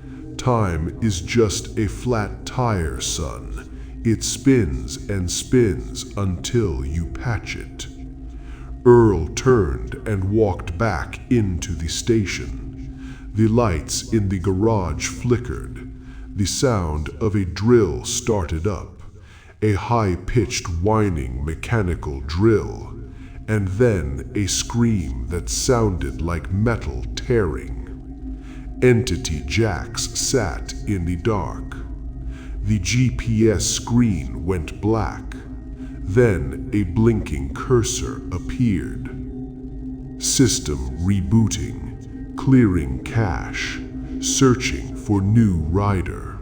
Time is just a flat tire, son. It spins and spins until you patch it. Earl turned and walked back into the station. The lights in the garage flickered. The sound of a drill started up, a high-pitched whining mechanical drill, and then a scream that sounded like metal tearing. Entity Jax sat in the dark. The GPS screen went black. Then a blinking cursor appeared. System rebooting, clearing cache, searching for new rider.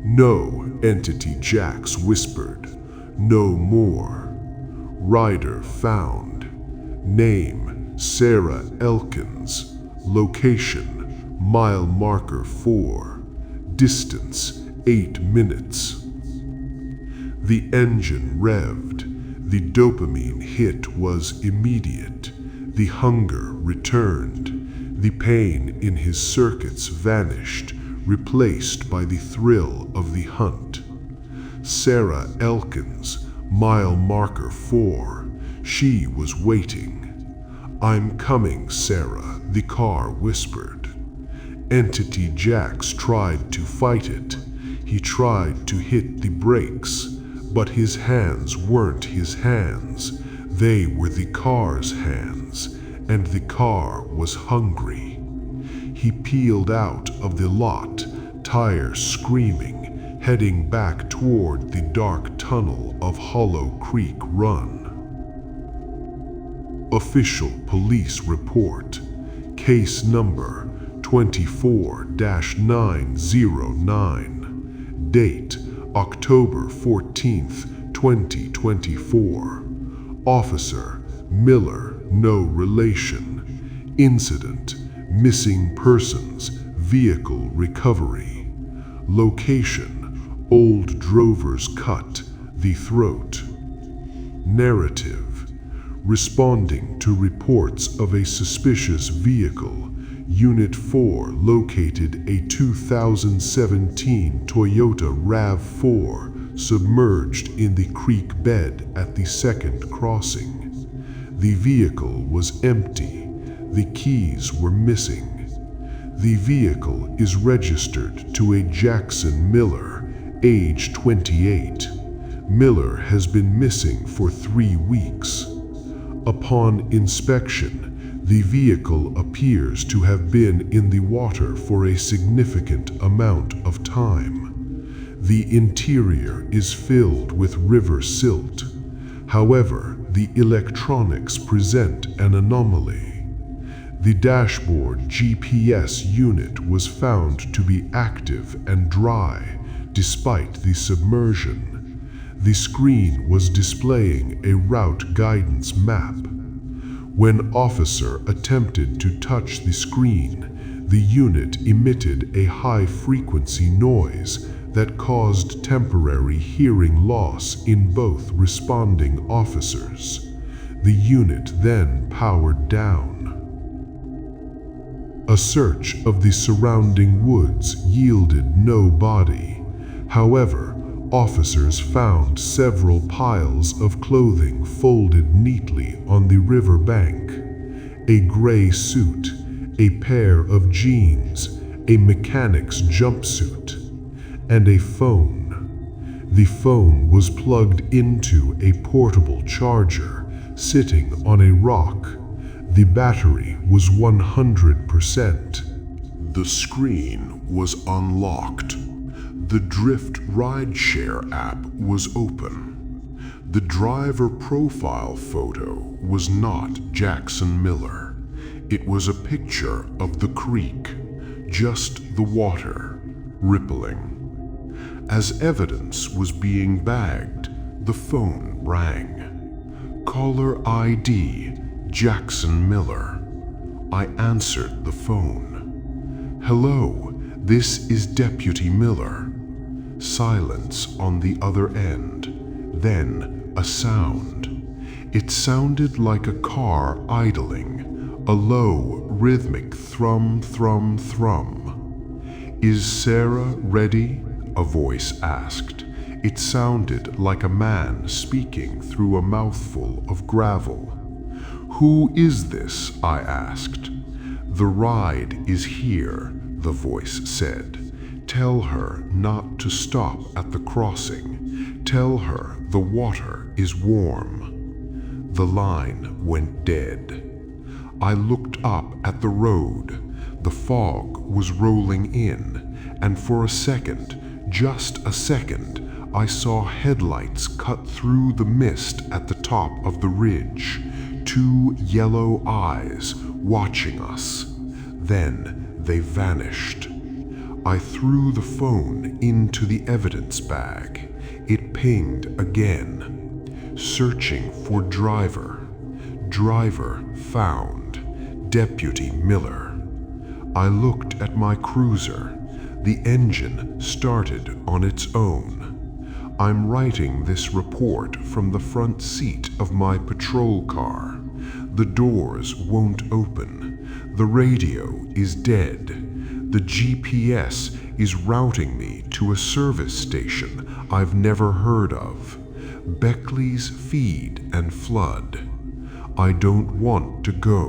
No, Entity Jax whispered. No more. Rider found. Name, Sarah Elkins. Location, mile marker 4. Distance, 8 minutes. The engine revved. The dopamine hit was immediate. The hunger returned. The pain in his circuits vanished, replaced by the thrill of the hunt. Sarah Elkins, mile marker 4. She was waiting. "I'm coming, Sarah," the car whispered. Entity Jax tried to fight it. He tried to hit the brakes, but his hands weren't his hands. They were the car's hands, and the car was hungry. He peeled out of the lot, tires screaming, heading back toward the dark tunnel of Hollow Creek Run. Official police report. Case number 24-909. Date October 14th, 2024. Officer Miller, no relation. Incident: missing persons, vehicle recovery. Location: Old Drover's Cut, the throat. Narrative: responding to reports of a suspicious vehicle, Unit 4 located a 2017 Toyota RAV4 submerged in the creek bed at the second crossing. The vehicle was empty. The keys were missing. The vehicle is registered to a Jackson Miller, age 28. Miller has been missing for 3 weeks. Upon inspection, the vehicle appears to have been in the water for a significant amount of time. The interior is filled with river silt. However, the electronics present an anomaly. The dashboard GPS unit was found to be active and dry, despite the submersion. The screen was displaying a route guidance map. When officer attempted to touch the screen, the unit emitted a high-frequency noise that caused temporary hearing loss in both responding officers. The unit then powered down. A search of the surrounding woods yielded no body. However, officers found several piles of clothing folded neatly on the river bank. A gray suit, a pair of jeans, a mechanic's jumpsuit, and a phone. The phone was plugged into a portable charger sitting on a rock. The battery was 100%. The screen was unlocked. The Drift Rideshare app was open. The driver profile photo was not Jackson Miller. It was a picture of the creek, just the water, rippling. As evidence was being bagged, the phone rang. Caller ID, Jackson Miller. I answered the phone. "Hello, this is Deputy Miller." Silence on the other end, then a sound. It sounded like a car idling, a low, rhythmic thrum, thrum, thrum. "Is Sarah ready?" a voice asked. It sounded like a man speaking through a mouthful of gravel. "Who is this?" I asked. "The ride is here," the voice said. "Tell her not to stop at the crossing. Tell her the water is warm." The line went dead. I looked up at the road. The fog was rolling in, and for a second, just a second, I saw headlights cut through the mist at the top of the ridge, 2 yellow eyes watching us. Then they vanished. I threw the phone into the evidence bag. It pinged again. "Searching for driver. Driver found. Deputy Miller." I looked at my cruiser. The engine started on its own. I'm writing this report from the front seat of my patrol car. The doors won't open. The radio is dead. The GPS is routing me to a service station I've never heard of. Beckley's Feed and Flood. I don't want to go,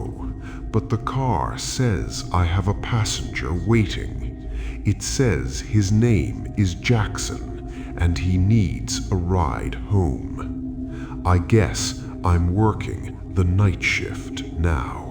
but the car says I have a passenger waiting. It says his name is Jackson, and he needs a ride home. I guess I'm working the night shift now.